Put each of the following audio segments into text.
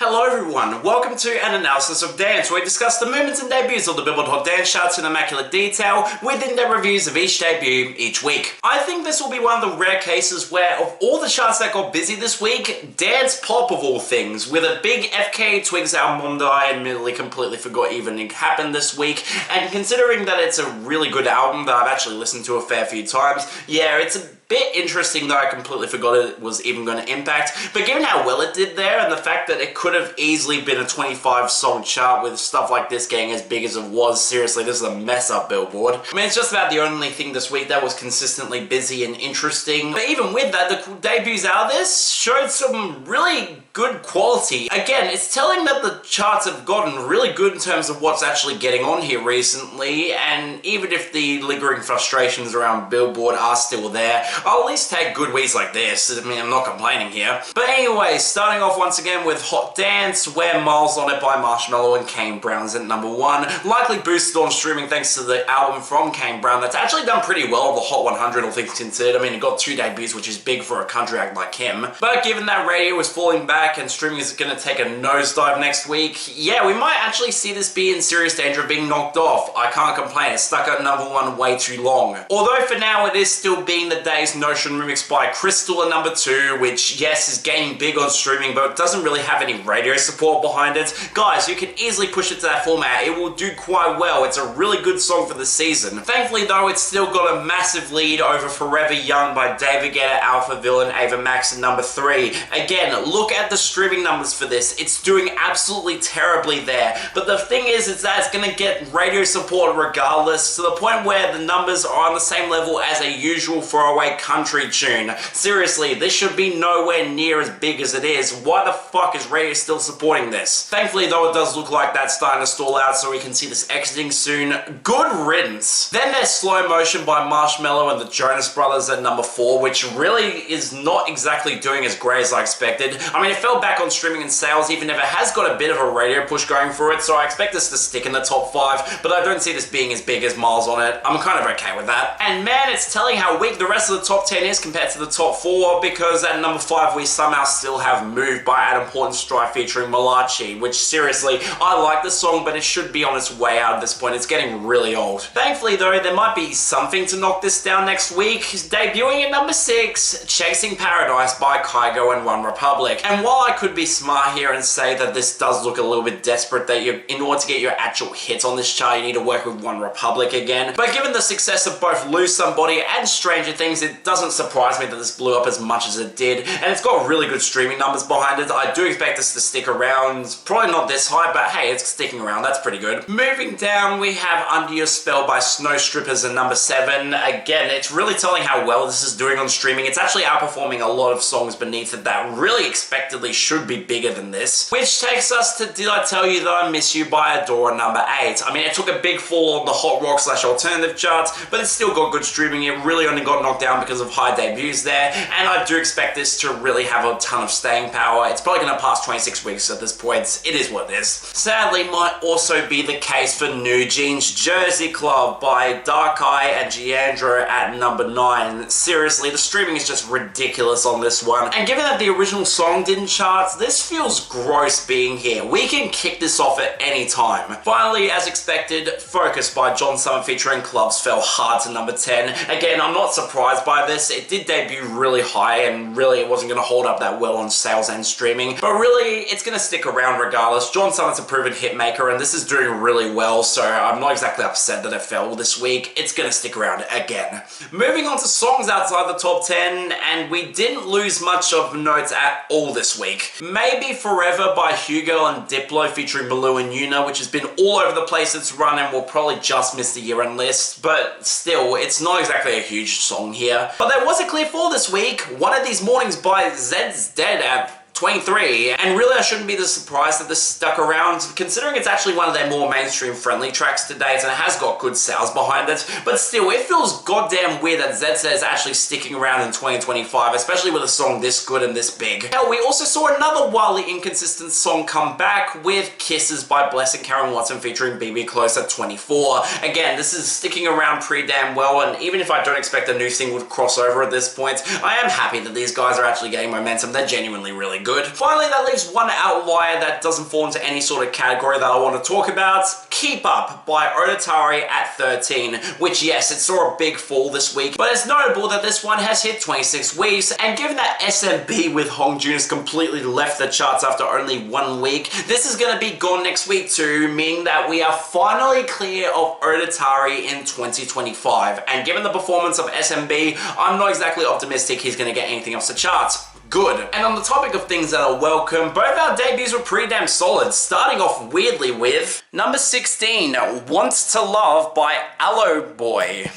Hello everyone, welcome to an analysis of dance where we discuss the movements and debuts of the Billboard Hot Dance charts in immaculate detail with in-depth reviews of each debut each week. I think this will be one of the rare cases where of all the charts that got busy this week, dance pop of all things, with a big FKA Twigs album that I admittedly completely forgot even happened this week, and considering that it's a really good album that I've actually listened to a fair few times, yeah, it's a bit interesting that I completely forgot it was even going to impact, but given how well it did there and the fact that it could have easily been a 25 song chart with stuff like this getting as big as it was, seriously, this is a mess up Billboard. I mean, it's just about the only thing this week that was consistently busy and interesting, but even with that, the debuts out of this showed some really good quality. Again, it's telling that the charts have gotten really good in terms of what's actually getting on here recently, and even if the lingering frustrations around Billboard are still there, I'll at least take good weeks like this. I mean, I'm not complaining here. But anyway, starting off once again with Hot Dance, where Miles on It by Marshmello and Kane Brown's at number 1. Likely boosted on streaming thanks to the album from Kane Brown that's actually done pretty well on the Hot 100, all things considered. I mean, it got 2 debuts, which is big for a country act like him. But given that radio is falling back and streaming is going to take a nosedive next week, yeah, we might actually see this be in serious danger of being knocked off. I can't complain, it's stuck at number 1 way too long. Although for now it is still being the day's Notion remix by Crystal at number 2, which yes is gaining big on streaming but doesn't really have any radio support behind it. Guys, you can easily push it to that format, it will do quite well, it's a really good song for the season. Thankfully though, it's still got a massive lead over Forever Young by David Guetta, Alphaville and Ava Max at number 3. Again, look at the streaming numbers for this, it's doing absolutely terribly there, but the thing is that it's going to get radio support regardless, to the point where the numbers are on the same level as a usual throwaway country tune. Seriously, this should be nowhere near as big as it is. Why the fuck is radio still supporting this? Thankfully though, it does look like that's starting to stall out, so we can see this exiting soon. Good riddance. Then there's Slow Motion by Marshmello and the Jonas Brothers at number 4, which really is not exactly doing as great as I expected. I mean, it fell back on streaming and sales, even if it has got a bit of a radio push going for it, so I expect this to stick in the top 5, but I don't see this being as big as Miles on It. I'm kind of okay with that. And man, it's telling how weak the rest of the top 10 is compared to the top 4, because at number 5 we somehow still have Move by Adam Port Strife featuring Malachi, which seriously, I like the song, but it should be on its way out at this point. It's getting really old. Thankfully though, there might be something to knock this down next week. Debuting at number 6, Chasing Paradise by Kygo and OneRepublic. And while I could be smart here and say that this does look a little bit desperate, that in order to get your actual hits on this chart, you need to work with OneRepublic again. But given the success of both Lose Somebody and Stranger Things, it doesn't surprise me that this blew up as much as it did, and it's got really good streaming numbers behind it. I do expect this to stick around, probably not this high, but hey, it's sticking around, that's pretty good. Moving down, we have Under Your Spell by Snow Strippers at number 7. Again, it's really telling how well this is doing on streaming. It's actually outperforming a lot of songs beneath it that really expectedly should be bigger than this. Which takes us to Did I Tell You That I Miss You by Adore at number 8. I mean, it took a big fall on the Hot Rock / Alternative charts, but it's still got good streaming. It really only got knocked down because of high debuts there, and I do expect this to really have a ton of staying power. It's probably going to pass 26 weeks at this point. It is what it is. Sadly, might also be the case for New Jeans Jersey Club by Dark Eye and Giandro at number 9. Seriously, the streaming is just ridiculous on this one, and given that the original song didn't chart, this feels gross being here. We can kick this off at any time. Finally, as expected, Focus by John Summer featuring Clubs fell hard to number 10. Again, I'm not surprised by this. It did debut really high, and really it wasn't going to hold up that well on sales and streaming, but really it's going to stick around regardless. John Summer's a proven hit maker, and this is doing really well, so I'm not exactly upset that it fell this week. It's going to stick around again. Moving on to songs outside the top 10, and we didn't lose much of notes at all this week. Maybe Forever by Hugo and Diplo featuring Pabllo and Yuna, which has been all over the place its run and will probably just miss the year-end list, but still, it's not exactly a huge song here. But there was a clear fall this week. One of These Mornings by Zed's Dead at 23, and really I shouldn't be surprised that this stuck around, considering it's actually one of their more mainstream friendly tracks to date, and it has got good sales behind it, but still, it feels goddamn weird that ZZ is actually sticking around in 2025, especially with a song this good and this big. Hell, we also saw another wildly inconsistent song come back with Kisses by Bless and Karen Watson featuring BB Close at 24. Again, this is sticking around pretty damn well, and even if I don't expect a new single to cross over at this point, I am happy that these guys are actually getting momentum. They're genuinely really good. Finally, that leaves one outlier that doesn't fall into any sort of category that I want to talk about. Keep Up by Odatari at 13, which yes, it saw a big fall this week, but it's notable that this one has hit 26 weeks, and given that SMB with Hong Jun has completely left the charts after only 1 week, this is going to be gone next week too, meaning that we are finally clear of Odatari in 2025, and given the performance of SMB, I'm not exactly optimistic he's going to get anything off the charts. Good. And on the topic of things that are welcome, both our debuts were pretty damn solid, starting off weirdly with number 16, Wants to Love by Aloboi.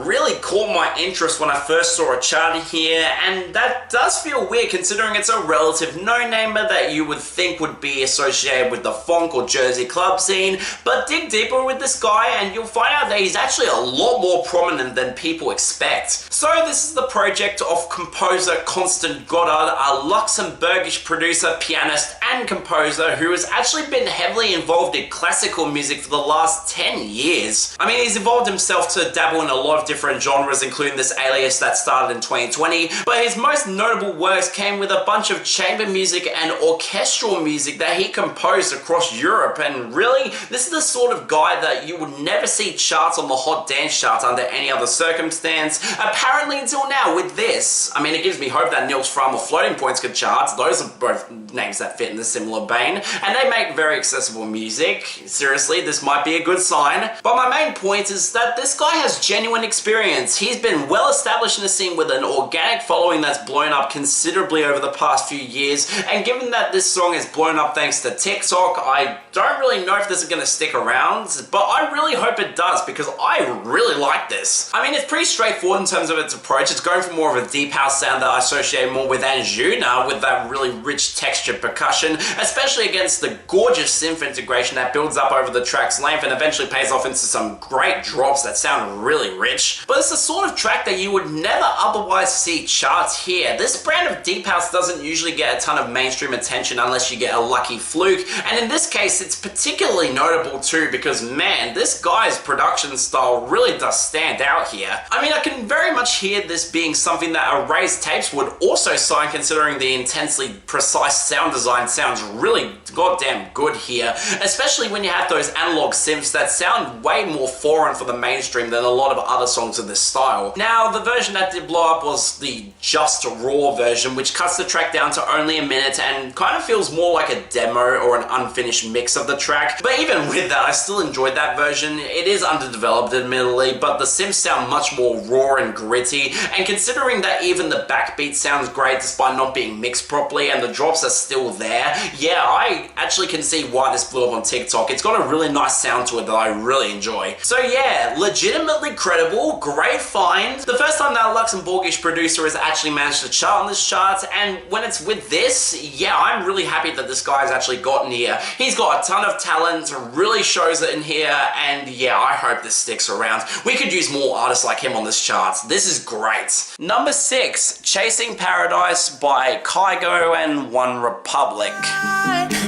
Really caught my interest when I first saw a chart here, and that does feel weird considering it's a relative no-namer that you would think would be associated with the funk or Jersey club scene, but dig deeper with this guy and you'll find out that he's actually a lot more prominent than people expect. So this is the project of composer Constant Goddard, a Luxembourgish producer, pianist and composer who has actually been heavily involved in classical music for the last 10 years. I mean, he's involved himself to dabble in a lot of different genres, including this Alias that started in 2020, but his most notable works came with a bunch of chamber music and orchestral music that he composed across Europe, and really, this is the sort of guy that you would never see charts on the Hot Dance charts under any other circumstance, apparently until now with this. I mean, it gives me hope that Nils Fram or Floating Points could charts. Those are both names that fit in the similar vein, and they make very accessible music. Seriously, this might be a good sign. But my main point is that this guy has genuine experience. He's been well established in the scene with an organic following that's blown up considerably over the past few years, and given that this song is blown up thanks to TikTok, I don't really know if this is going to stick around, but I really hope it does because I really like this. I mean, it's pretty straightforward in terms of its approach. It's going for more of a deep house sound that I associate more with Anjuna, with that really rich textured percussion, especially against the gorgeous synth integration that builds up over the track's length and eventually pays off into some great drops that sound really rich. But it's the sort of track that you would never otherwise see charts here. This brand of deep house doesn't usually get a ton of mainstream attention unless you get a lucky fluke, and in this case it's particularly notable too because man, this guy's production style really does stand out here. I mean, I can very much hear this being something that Erased Tapes would also sign, considering the intensely precise sound design sounds really goddamn good here, especially when you have those analog synths that sound way more foreign for the mainstream than a lot of other songs of this style. Now, the version that did blow up was the just raw version, which cuts the track down to only a minute and kind of feels more like a demo or an unfinished mix of the track. But even with that, I still enjoyed that version. It is underdeveloped admittedly, but the synths sound much more raw and gritty, and considering that even the backbeat sounds great despite not being mixed properly and the drops are still there, yeah, I actually can see why this blew up on TikTok. It's got a really nice sound to it that I really enjoy. So yeah, legitimately credible, great find. The first time that a Luxembourgish producer has actually managed to chart on this chart, and when it's with this, yeah, I'm really happy that this guy has actually gotten here. He's got a ton of talent, really shows it in here, and yeah, I hope this sticks around. We could use more artists like him on this chart. This is great. Number 6, Chasing Paradise by Kygo and OneRepublic.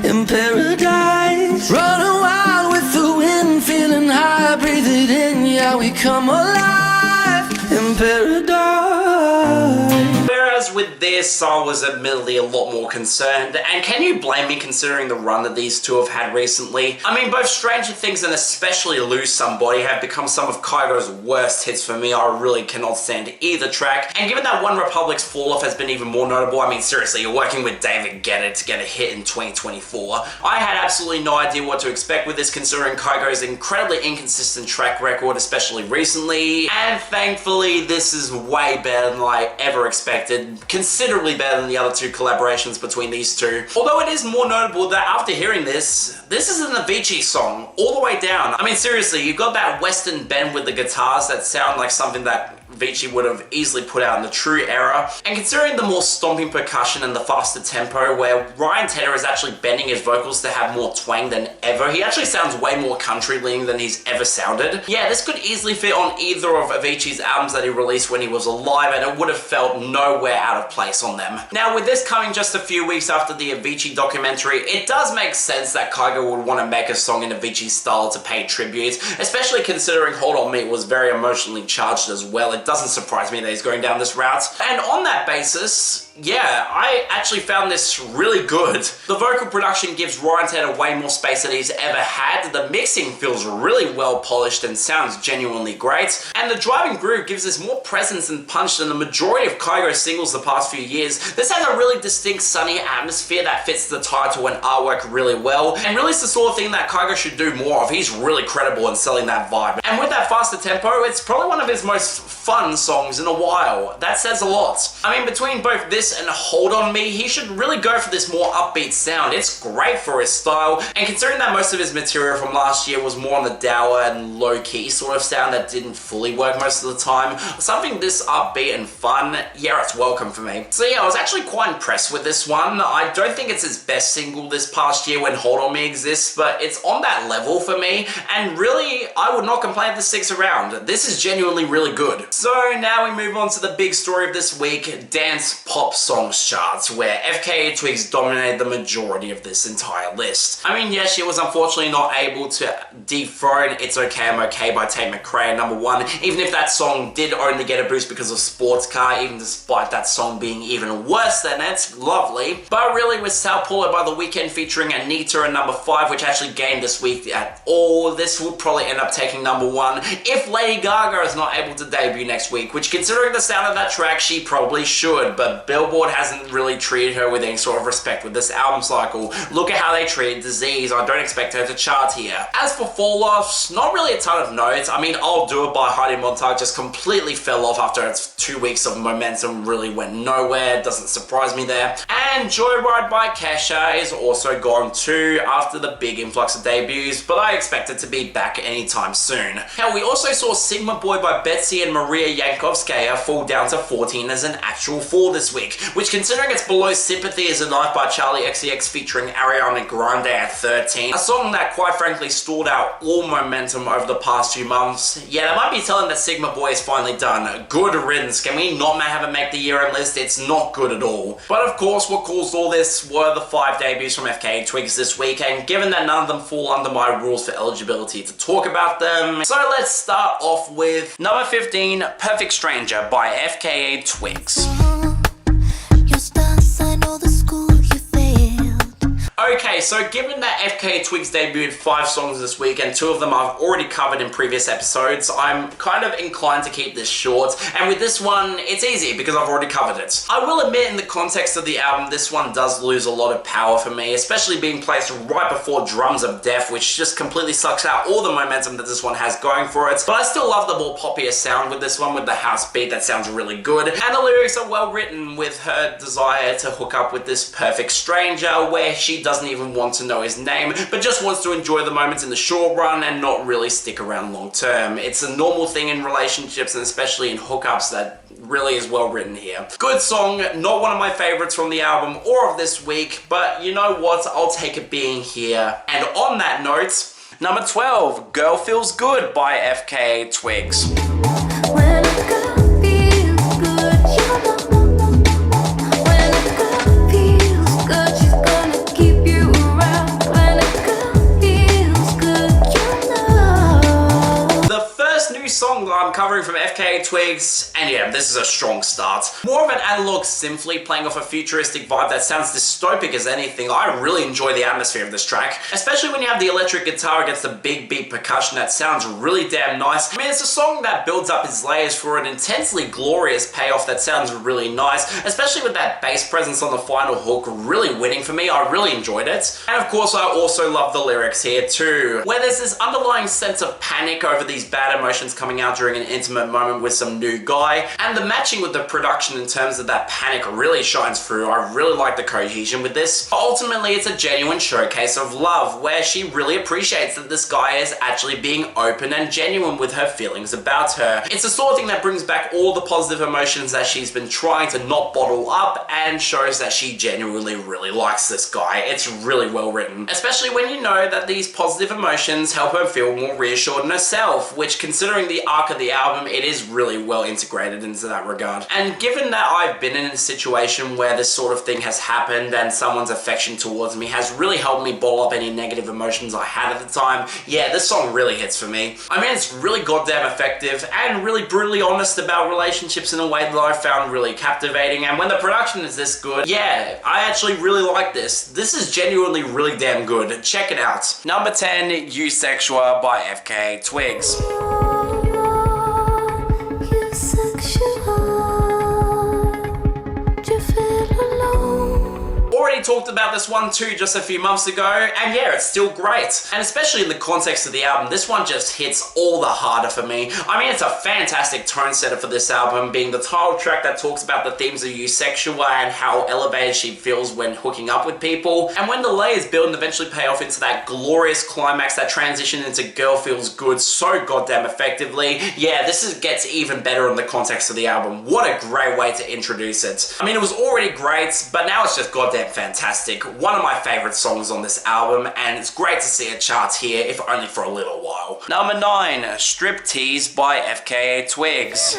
In paradise, running wild with the wind, feeling high, breathe it in, yeah, we come alive in paradise. Whereas with this, I was admittedly a lot more concerned, and can you blame me considering the run that these two have had recently? I mean, both Stranger Things and especially Lose Somebody have become some of Kygo's worst hits for me. I really cannot stand either track, and given that OneRepublic's fall-off has been even more notable, I mean, seriously, you're working with David Guetta to get a hit in 2024. I had absolutely no idea what to expect with this, considering Kygo's incredibly inconsistent track record, especially recently, and thankfully, this is way better than I ever expected. Considerably better than the other two collaborations between these two. Although it is more notable that after hearing this is an Avicii song, all the way down. I mean, seriously, you've got that Western bend with the guitars that sound like something that Avicii would have easily put out in the true era. And considering the more stomping percussion and the faster tempo, where Ryan Tedder is actually bending his vocals to have more twang than ever, he actually sounds way more country leaning than he's ever sounded. Yeah, this could easily fit on either of Avicii's albums that he released when he was alive, and it would have felt nowhere out of place on them. Now, with this coming just a few weeks after the Avicii documentary, it does make sense that Kygo would want to make a song in Avicii's style to pay tribute, especially considering Hold On Me was very emotionally charged as well. It doesn't surprise me that he's going down this route. And on that basis, yeah, I actually found this really good. The vocal production gives Ryan Tedder way more space than he's ever had. The mixing feels really well polished and sounds genuinely great. And the driving groove gives us more presence and punch than the majority of Kygo's singles the past few years. This has a really distinct sunny atmosphere that fits the title and artwork really well, and really is the sort of thing that Kygo should do more of. He's really credible in selling that vibe. And with that faster tempo, it's probably one of his most fun songs in a while. That says a lot. I mean, between both this and Hold On Me, he should really go for this more upbeat sound. It's great for his style, and considering that most of his material from last year was more on the dour and low-key sort of sound that didn't fully work most of the time, something this upbeat and fun, yeah, it's welcome for me. So yeah, I was actually quite impressed with this one. I don't think it's his best single this past year when Hold On Me exists, but it's on that level for me, and really, I would not complain if this sticks around. This is genuinely really good. So now we move on to the big story of this week, dance pop songs charts, where FKA twigs dominated the majority of this entire list. I mean, yes, she was unfortunately not able to dethrone It's Okay, I'm Okay by Tate McRae at #1, even if that song did only get a boost because of Sports Car, even despite that song being even worse than it. Lovely. But really, with Sao Paulo by The Weeknd featuring Anita at #5, which actually gained this week at all, this will probably end up taking #1 if Lady Gaga is not able to debut next week, which, considering the sound of that track, she probably should, but Billboard hasn't really treated her with any sort of respect with this album cycle. Look at how they treated Disease. I don't expect her to chart here. As for fall-offs, not really a ton of notes. I mean, I'll Do It by Heidi Montag just completely fell off after its 2 weeks of momentum really went nowhere. Doesn't surprise me there. And Joyride by Kesha is also gone too after the big influx of debuts, but I expect it to be back anytime soon. Hell, we also saw Sigma Boy by Betsy and Maria Yankovskaya fall down to 14 as an actual fall this week, which, considering it's below Sympathy is a Knife by Charlie XCX featuring Ariana Grande at 13, a song that quite frankly stalled out all momentum over the past few months. Yeah, that might be telling that Sigma Boy is finally done. Good riddance. Can we not have it make the year-end list? It's not good at all. But of course, what caused all this were the 5 debuts from FKA twigs this week, and given that none of them fall under my rules for eligibility to talk about them, so let's start off with number 15, Perfect Stranger by FKA twigs. Okay, so given that FKA twigs debuted 5 songs this week and 2 of them I've already covered in previous episodes, I'm kind of inclined to keep this short, and with this one, it's easy because I've already covered it. I will admit, in the context of the album, this one does lose a lot of power for me, especially being placed right before Drums of Death, which just completely sucks out all the momentum that this one has going for it, but I still love the more poppier sound with this one, with the house beat that sounds really good, and the lyrics are well written with her desire to hook up with this perfect stranger, where she doesn't even want to know his name, but just wants to enjoy the moments in the short run and not really stick around long term. It's a normal thing in relationships, and especially in hookups, that really is well written here. Good song, not one of my favorites from the album or of this week, but you know what, I'll take it being here. And on that note, number 12, Girl Feels Good by FKA twigs. When a girl feels good, you know. Song that I'm covering from FKA twigs, and yeah, this is a strong start. More of an analog symphony playing off a futuristic vibe that sounds dystopic as anything. I really enjoy the atmosphere of this track, especially when you have the electric guitar against the big beat percussion that sounds really damn nice. I mean, it's a song that builds up its layers for an intensely glorious payoff that sounds really nice, especially with that bass presence on the final hook really winning for me. I really enjoyed it. And of course, I also love the lyrics here too, where there's this underlying sense of panic over these bad emotions coming out during during an intimate moment with some new guy, and the matching with the production in terms of that panic really shines through. I really like the cohesion with this. But ultimately, it's a genuine showcase of love, where she really appreciates that this guy is actually being open and genuine with her feelings about her. It's the sort of thing that brings back all the positive emotions that she's been trying to not bottle up, and shows that she genuinely really likes this guy. It's really well written, especially when you know that these positive emotions help her feel more reassured in herself, which, considering the arc of the album, it is really well integrated into that regard. And given that I've been in a situation where this sort of thing has happened and someone's affection towards me has really helped me bottle up any negative emotions I had at the time, yeah, this song really hits for me. I mean, it's really goddamn effective and really brutally honest about relationships in a way that I found really captivating, and when the production is this good, yeah, I actually really like this. This is genuinely really damn good. Check it out. Number 10, Eusexua by FKA twigs. Already talked about this one too just a few months ago, and yeah, it's still great. And especially in the context of the album, this one just hits all the harder for me. I mean, it's a fantastic tone setter for this album, being the title track that talks about the themes of Eusexua and how elevated she feels when hooking up with people. And when the layers build and eventually pay off into that glorious climax that transition into Girl Feels Good so goddamn effectively, yeah, gets even better in the context of the album. What a great way to introduce it. I mean, it was already great, but now it's just goddamn fantastic. One of my favorite songs on this album, and it's great to see it charts here, if only for a little while. Number 9, Striptease by FKA twigs.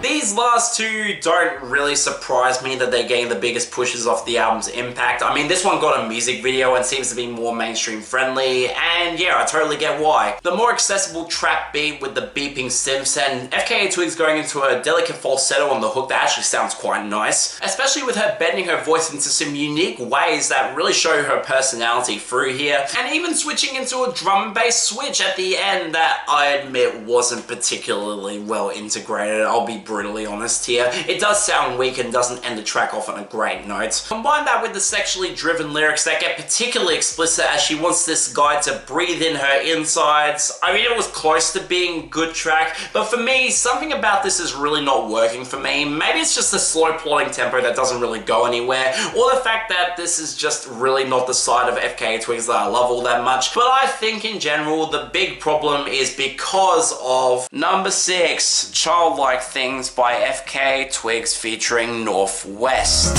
These last two don't really surprise me that they're getting the biggest pushes off the album's impact. I mean, this one got a music video and seems to be more mainstream friendly, and yeah, I totally get why. The more accessible trap beat with the beeping synths, and FKA twigs going into a delicate falsetto on the hook that actually sounds quite nice, especially with her bending her voice into some unique ways that really show her personality through here, and even switching into a drum and bass switch at the end that I admit wasn't particularly well integrated. I'll be brutally honest here. It does sound weak and doesn't end the track off on a great note. Combine that with the sexually driven lyrics that get particularly explicit as she wants this guy to breathe in her insides. I mean, it was close to being a good track, but for me, something about this is really not working for me. Maybe it's just the slow plodding tempo that doesn't really go anywhere, or the fact that this is just really not the side of FKA twigs that I love all that much. But I think in general, the big problem is because of number 6, Childlike Things by FKA twigs featuring Northwest.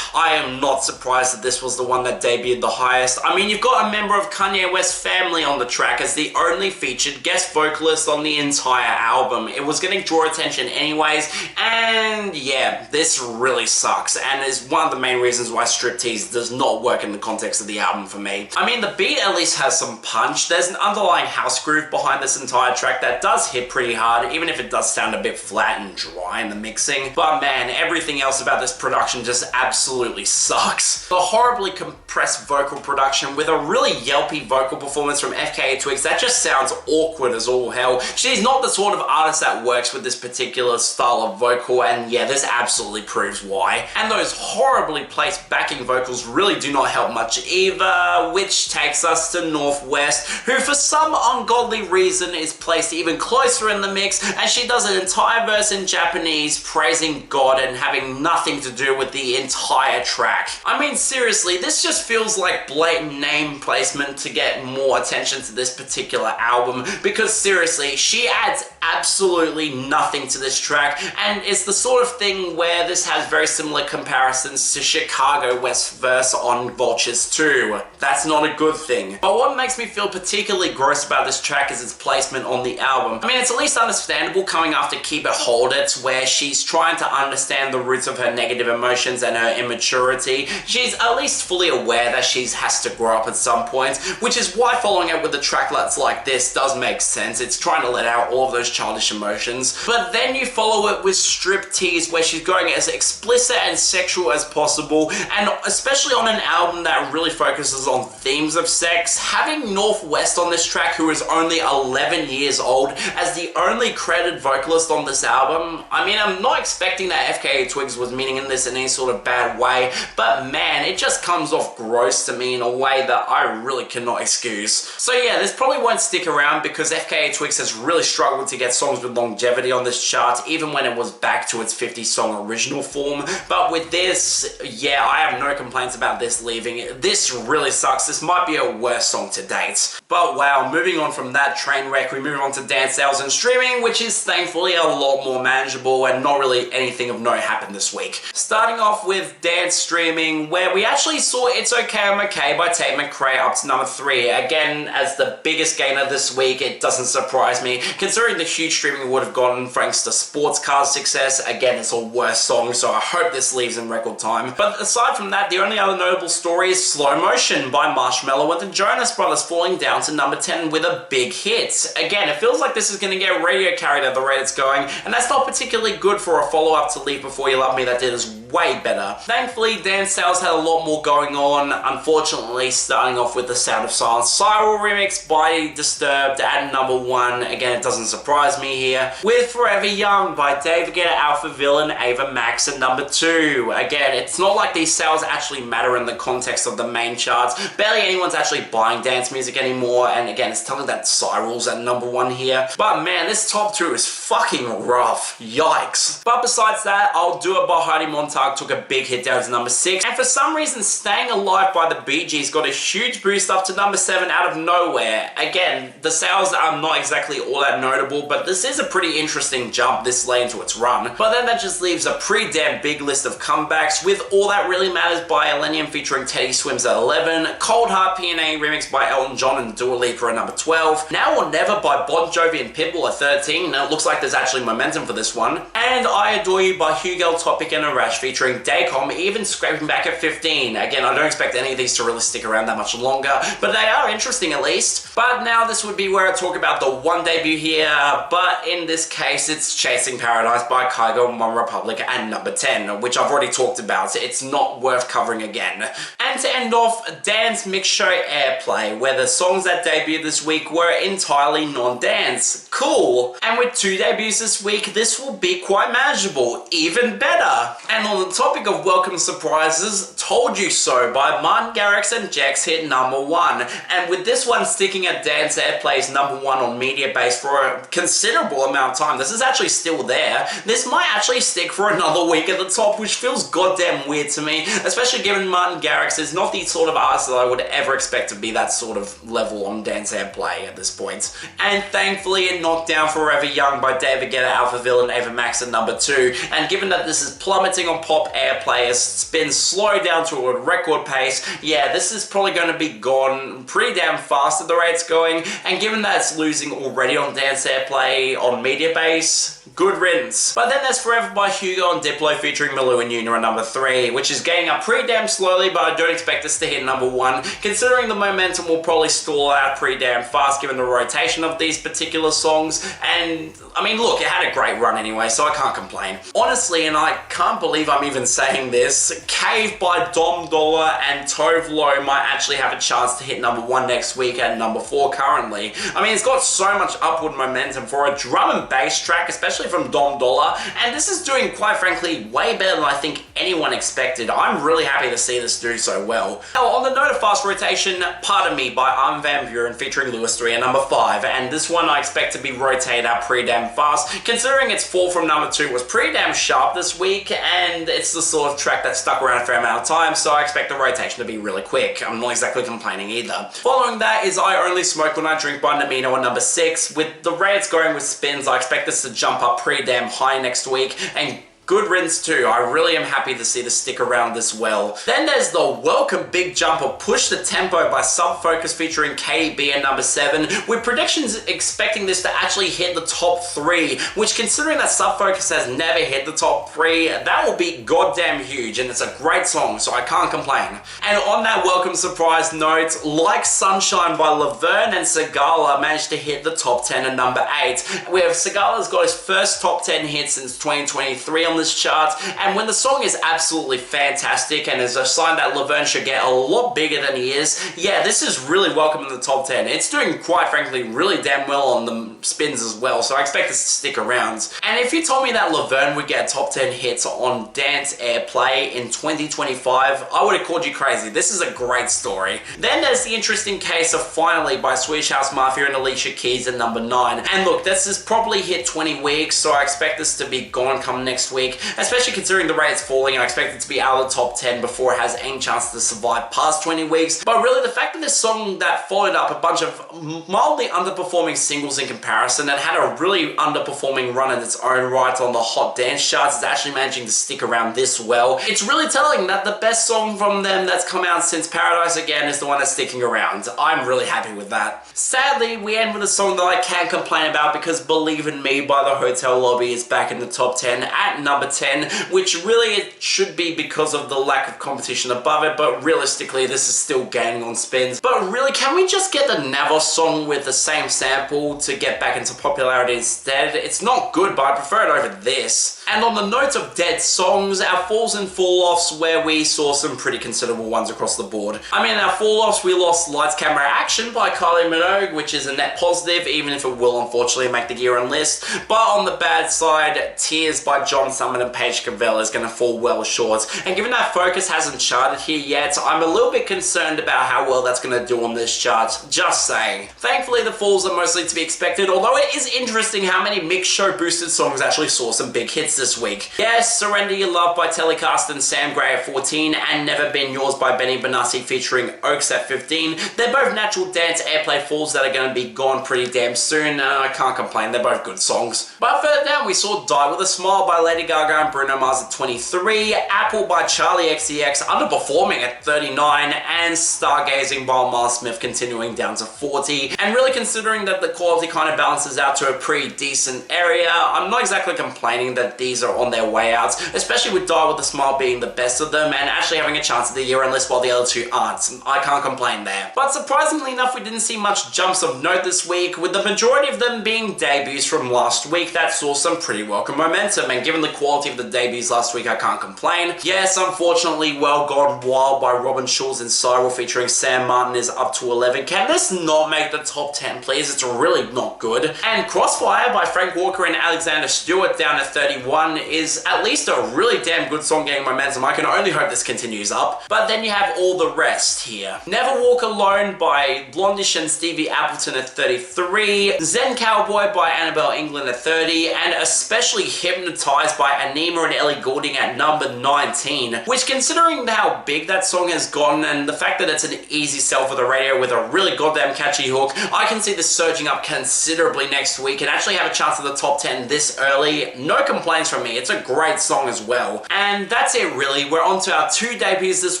I am not surprised that this was the one that debuted the highest. I mean, you've got a member of Kanye West's family on the track as the only featured guest vocalist on the entire album. It was going to draw attention anyways, and yeah, this really sucks, and is one of the main reasons why Striptease does not work in the context of the album for me. I mean, the beat at least has some punch. There's an underlying house groove behind this entire track that does hit pretty hard, even if it does sound a bit flat and dry in the mixing. But man, everything else about this production just absolutely sucks. The horribly compressed vocal production with a really yelpy vocal performance from FKA twigs that just sounds awkward as all hell. She's not the sort of artist that works with this particular style of vocal, and yeah, this absolutely proves why. And those horribly placed backing vocals really do not help much either, which takes us to Northwest, who for some ungodly reason is placed even closer in the mix, and she does an entire verse in Japanese praising God and having nothing to do with the entire track. I mean, seriously, this just feels like blatant name placement to get more attention to this particular album, because seriously, she adds absolutely nothing to this track, and it's the sort of thing where this has very similar comparisons to Chicago West's verse on Vultures 2. That's not a good thing. But what makes me feel particularly gross about this track is its placement on the album. I mean, it's at least understandable coming after Keep It Hold It, where she's trying to understand the roots of her negative emotions and her immaturity. She she's at least fully aware that she has to grow up at some point, which is why following it with a track that's like this does make sense. It's trying to let out all of those childish emotions. But then you follow it with Striptease, where she's going as explicit and sexual as possible, and especially on an album that really focuses on themes of sex. Having Northwest on this track, who is only 11 years old, as the only credited vocalist on this album, I mean, I'm not expecting that FKA twigs was meaning in this in any sort of bad way, but man, it just comes off gross to me in a way that I really cannot excuse. So yeah, this probably won't stick around because FKA twigs has really struggled to get songs with longevity on this chart, even when it was back to its 50-song original form. But with this, yeah, I have no complaints about this leaving. This really sucks. This might be a worst song to date. But wow, moving on from that train wreck, we move on to dance sales and streaming, which is thankfully a lot more manageable and not really anything of note happened this week. Starting off with dance streaming, where we actually saw It's Okay I'm Okay by Tate McRae up to number 3. Again, as the biggest gainer this week, it doesn't surprise me, considering the huge streaming would have gotten thanks to Sports Car's success. Again, it's a worse song, so I hope this leaves in record time. But aside from that, the only other notable story is Slow Motion by Marshmello with the Jonas Brothers falling down to number 10 with a big hit. Again, it feels like this is going to get radio carried at the rate it's going, and that's not particularly good for a follow-up to Leave Before You Love Me that did is way better. Thankfully, dance sales had a lot more going on. Unfortunately, starting off with the Sound of Silence Cyril remix by Disturbed at number 1. Again, it doesn't surprise me here. With Forever Young by David Guetta, Alpha Villain, Ava Max at number 2. Again, it's not like these sales actually matter in the context of the main charts. Barely anyone's actually buying dance music anymore, and again, it's telling that Cyril's at number 1 here. But man, this top 2 is fucking rough. Yikes. But besides that, I'll Do It by Heidi Montag took a big hit down to number 6, and for some reason, Staying Alive by the Bee Gees got a huge boost up to number 7 out of nowhere. Again, the sales are not exactly all that notable, but this is a pretty interesting jump this late into its run. But then that just leaves a pretty damn big list of comebacks, with All That Really Matters by Illenium featuring Teddy Swims at 11, Cold Heart P&A remix by Elton John and Dua Lipa at number 12, Now or Never by Bon Jovi and Pitbull at 13. Now it looks like there's actually momentum for this one, and I Adore You by Hugo, Topic and Arash featuring Dacom even scraping back at 15. Again, I don't expect any of these to really stick around that much longer, but they are interesting at least. But now this would be where I talk about the one debut here, but in this case it's Chasing Paradise by Kygo and OneRepublic at number 10, which I've already talked about. It's not worth covering again. And to end off, Dance Mix Show Airplay, where the songs that debuted this week were entirely non-dance. Cool. And with 2 debuts this week, this will be quite manageable. Even better. And on the topic of welcome surprises, Told You So by Martin Garrix and Jax hit number 1. And with this one sticking at Dance Airplay's number 1 on Mediabase for a considerable amount of time, this is actually still there. This might actually stick for another week at the top, which feels goddamn weird to me, especially given Martin Garrix is not the sort of artist that I would ever expect to be that sort of level on Dance Airplay at this point. And thankfully it knocked down Forever Young by David Guetta, Alpha Villain, Ava Max at number 2. And given that this is plummeting on pop airplay, it's been slowed down to a record pace, yeah, this is probably going to be gone pretty damn fast at the rate it's going. And given that it's losing already on Dance Airplay on Mediabase, good riddance. But then there's Forever by Hugo and Diplo featuring Malou and Yuna at number 3, which is getting up pretty damn slowly, but I don't expect this to hit number 1, considering the momentum will probably stall out pretty damn fast given the rotation of these particular songs. And I mean, look, it had a great run anyway, so I can't complain. Honestly, and I can't believe I'm even saying this, Cave by Dom Dollar and Tove Lo might actually have a chance to hit number 1 next week at number 4 currently. I mean, it's got so much upward momentum for a drum and bass track, especially from Dom Dollar, and this is doing, quite frankly, way better than I think anyone expected. I'm really happy to see this do so well. Now, on the note of fast rotation, Pardon Me by Armin van Buuren featuring Lewis 3 at number 5, and this one I expect to be rotated out pretty damn fast, considering its fall from number 2 was pretty damn sharp this week, and it's the sort of track that stuck around a fair amount of time, so I expect the rotation to be really quick. I'm not exactly complaining either. Following that is I Only Smoke When I Drink by Namino at number 6. With the rates going with spins, I expect this to jump up pretty damn high next week, and Good riddance too. I really am happy to see this stick around this well. Then there's the welcome big jumper Push the Tempo by Sub Focus featuring KDB at number 7, with predictions expecting this to actually hit the top 3, which considering that Sub Focus has never hit the top 3, that will be goddamn huge, and it's a great song, so I can't complain. And on that welcome surprise note, Like Sunshine by Laverne and Segala managed to hit the top 10 at number 8, where Segala's got his first top 10 hit since 2023 on this chart, and when the song is absolutely fantastic and is a sign that Laverne should get a lot bigger than he is, yeah, this is really welcome in the top 10. It's doing, quite frankly, really damn well on the spins as well, so I expect this to stick around. And if you told me that Laverne would get top 10 hits on Dance Airplay in 2025, I would have called you crazy. This is a great story. Then there's the interesting case of Finally by Swedish House Mafia and Alicia Keys at number 9. And look, this has probably hit 20 weeks, so I expect this to be gone come next week, especially considering the rate it's falling. I expect it to be out of the top 10 before it has any chance to survive past 20 weeks. But really, the fact that this song that followed up a bunch of mildly underperforming singles in comparison and had a really underperforming run in its own right on the hot dance charts is actually managing to stick around this well, it's really telling that the best song from them that's come out since Paradise Again is the one that's sticking around. I'm really happy with that. Sadly, we end with a song that I can't complain about because Believe in Me by the Hotel Lobby is back in the top 10 at number 10, which really it should be because of the lack of competition above it, but realistically this is still gaining on spins. But really, can we just get the Navos song with the same sample to get back into popularity instead? It's not good, but I prefer it over this. And on the note of dead songs, our falls and fall-offs, where we saw some pretty considerable ones across the board. I mean, our fall-offs, we lost Lights Camera Action by Kylie Minogue, which is a net positive, even if it will unfortunately make the year-end list. But on the bad side, Tears by John Summit and Paige Cavell is going to fall well short. And given that Focus hasn't charted here yet, I'm a little bit concerned about how well that's going to do on this chart, just saying. Thankfully, the falls are mostly to be expected, although it is interesting how many mixed show boosted songs actually saw some big hits this week. Yes, Surrender Your Love by Telecast and Sam Gray at 14, and Never Been Yours by Benny Benassi featuring Oaks at 15. They're both natural dance airplay falls that are going to be gone pretty damn soon, and I can't complain, they're both good songs. But further down, we saw Die With a Smile by Lady Gaga and Bruno Mars at 23, Apple by Charlie XCX underperforming at 39, and Stargazing by Miles Smith continuing down to 40. And really, considering that the quality kind of balances out to a pretty decent area, I'm not exactly complaining that these are on their way out, especially with Die With a Smile being the best of them and actually having a chance at the year-end list while the other two aren't. I can't complain there. But surprisingly enough, we didn't see much jumps of note this week, with the majority of them being debuts from last week that saw some pretty welcome momentum, and given the quality of the debuts last week, I can't complain. Yes, unfortunately, Well Gone Wild by Robin Schulz and Cyril featuring Sam Martin is up to 11. Can this not make the top 10, please? It's really not good. And Crossfire by Frank Walker and Alexander Stewart down at 31 is at least a really damn good song getting momentum. I can only hope this continues up. But then you have all the rest here. Never Walk Alone by Blondish and Stevie Appleton at 33, Zen Cowboy by Annabelle England at 30, and Especially Hypnotized by Anima and Ellie Goulding at number 19, which, considering how big that song has gotten and the fact that it's an easy sell for the radio with a really goddamn catchy hook, I can see this surging up considerably next week and actually have a chance at the top 10 this early. No complaints from me. It's a great song as well. And that's it really. We're on to our 2 debuts this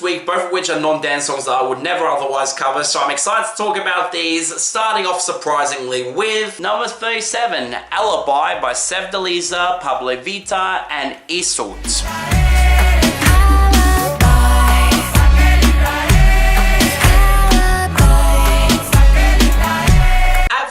week, both of which are non-dance songs that I would never otherwise cover, so I'm excited to talk about these, starting off surprisingly with number 37, Alibi by Sevdaliza, Pabllo Vittar, and Yseult.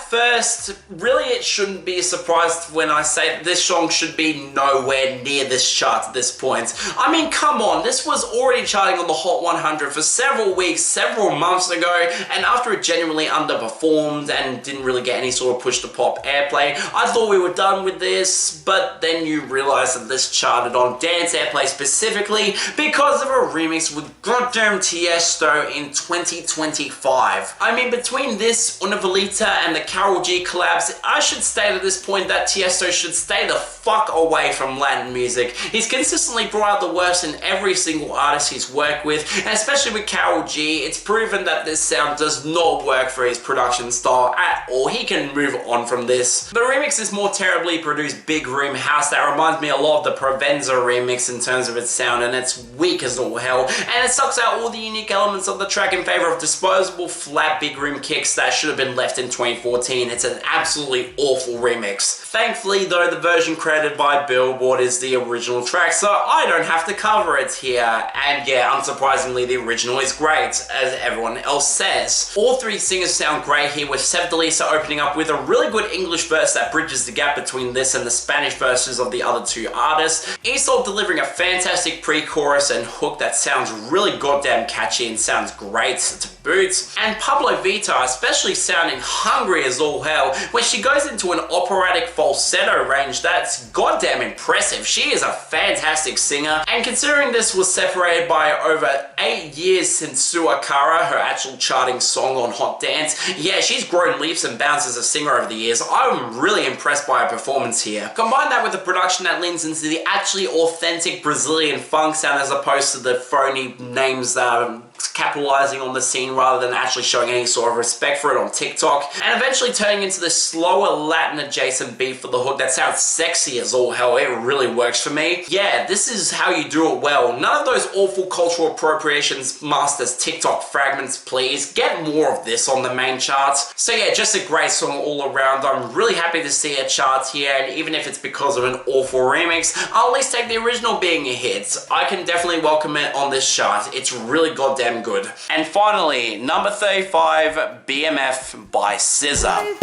First, really it shouldn't be a surprise when I say that this song should be nowhere near this chart at this point. I mean, come on, this was already charting on the Hot 100 for several weeks, several months ago, and after it genuinely underperformed and didn't really get any sort of push to pop airplay, I thought we were done with this, but then you realize that this charted on Dance Airplay specifically because of a remix with goddamn Tiesto in 2025. I mean, between this, Una Valita, and the Karol G collabs, I should state at this point that Tiesto should stay the fuck away from Latin music. He's consistently brought out the worst in every single artist he's worked with, and especially with Karol G, it's proven that this sound does not work for his production style at all. He can move on from this. The remix is more terribly produced big room house that reminds me a lot of the Provenza remix in terms of its sound, and it's weak as all hell, and it sucks out all the unique elements of the track in favor of disposable flat big room kicks that should have been left in 2014. It's an absolutely awful remix. Thankfully though, the version credited by Billboard is the original track, so I don't have to cover it here. And yeah, unsurprisingly, the original is great, as everyone else says. All three singers sound great here, with Sevdaliza opening up with a really good English verse that bridges the gap between this and the Spanish verses of the other two artists. Yseult delivering a fantastic pre-chorus and hook that sounds really goddamn catchy and sounds great to boot. And Pabllo Vittar especially sounding hungry as all hell, when she goes into an operatic falsetto range that's goddamn impressive. She is a fantastic singer, and considering this was separated by over 8 years since Suakara, her actual charting song on Hot Dance, yeah, she's grown leaps and bounds as a singer over the years. I'm really impressed by her performance here. Combine that with a production that leans into the actually authentic Brazilian funk sound as opposed to the phony names that are capitalizing on the scene rather than actually showing any sort of respect for it on TikTok, and eventually turning into this slower Latin adjacent beat for the hook that sounds sexy as all hell. It really works for me. Yeah, this is how you do it well. None of those awful cultural appropriations masters TikTok fragments, please. Get more of this on the main charts. So yeah, just a great song all around. I'm really happy to see a chart here, and even if it's because of an awful remix, I'll at least take the original being a hit. I can definitely welcome it on this chart. It's really goddamn good. And finally, number 35, BMF by SZA.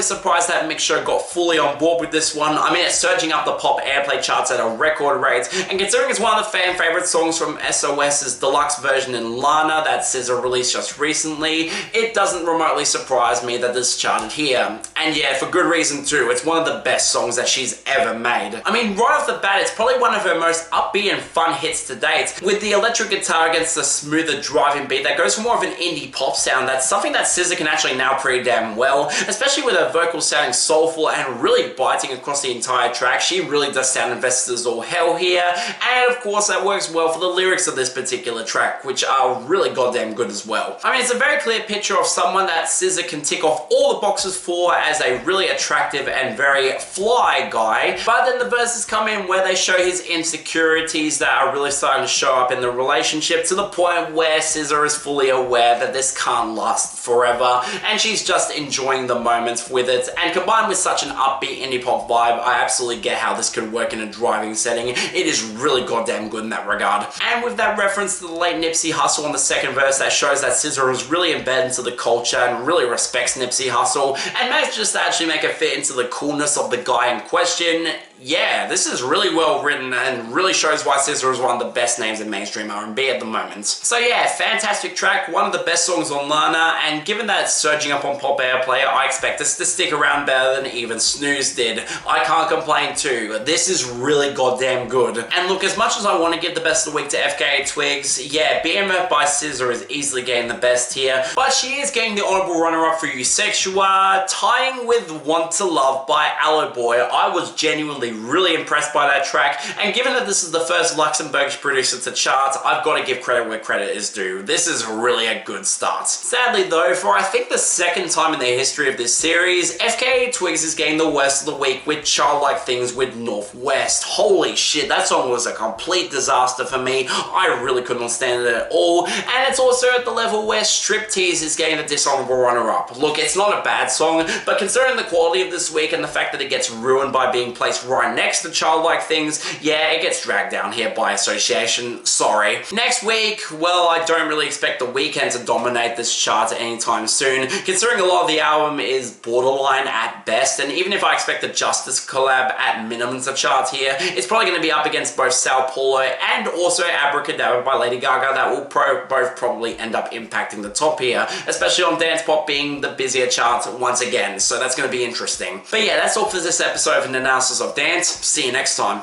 Surprised that Mixture got fully on board with this one. I mean, it's surging up the pop airplay charts at a record rate, and considering it's one of the fan favorite songs from SOS's deluxe version in Lana that SZA released just recently, it doesn't remotely surprise me that this charted here. And yeah, for good reason too. It's one of the best songs that she's ever made. I mean, right off the bat, it's probably one of her most upbeat and fun hits to date, with the electric guitar against the smoother driving beat that goes for more of an indie pop sound. That's something that SZA can actually nail pretty damn well, especially with her vocals sounding soulful and really biting across the entire track. She really does sound invested as all hell here, and of course that works well for the lyrics of this particular track, which are really goddamn good as well. I mean, it's a very clear picture of someone that SZA can tick off all the boxes for as a really attractive and very fly guy, but then the verses come in where they show his insecurities that are really starting to show up in the relationship, to the point where SZA is fully aware that this can't last forever, and she's just enjoying the moments with it. And combined with such an upbeat indie pop vibe, I absolutely get how this could work in a driving setting. It is really goddamn good in that regard. And with that reference to the late Nipsey Hussle on the second verse, that shows that SZA is really embedded into the culture and really respects Nipsey Hussle, and manages to actually make it fit into the coolness of the guy in question. Yeah, this is really well written and really shows why SZA is one of the best names in mainstream R&B at the moment. So yeah, fantastic track, one of the best songs on Lana, and given that it's surging up on pop airplay, I expect this to stick around better than even Snooze did. I can't complain too. This is really goddamn good. And look, as much as I want to give the best of the week to FKA Twigs, yeah, BMF by SZA is easily getting the best here, but she is getting the honourable runner-up for Eusexua, tying with Want to Love by Aloboi. I was genuinely really impressed by that track, and given that this is the first Luxembourgish producer to chart, I've got to give credit where credit is due. This is really a good start. Sadly though, for I think the second time in the history of this series, FKA Twigs is getting the worst of the week with Childlike Things with Northwest. Holy shit, that song was a complete disaster for me. I really could not stand it at all, and it's also at the level where Striptease is getting the Dishonourable Runner-Up. Look, it's not a bad song, but considering the quality of this week and the fact that it gets ruined by being placed right next to Childlike Things, yeah, it gets dragged down here by association. Sorry. Next week, well, I don't really expect The Weeknd to dominate this chart anytime soon, considering a lot of the album is borderline at best, and even if I expect the Justice collab at minimum to chart here, it's probably going to be up against both Sao Paulo and also Abracadabra by Lady Gaga that will both probably end up impacting the top here, especially on Dance Pop being the busier chart once again, so that's going to be interesting. But yeah, that's all for this episode of an analysis of dance. See you next time.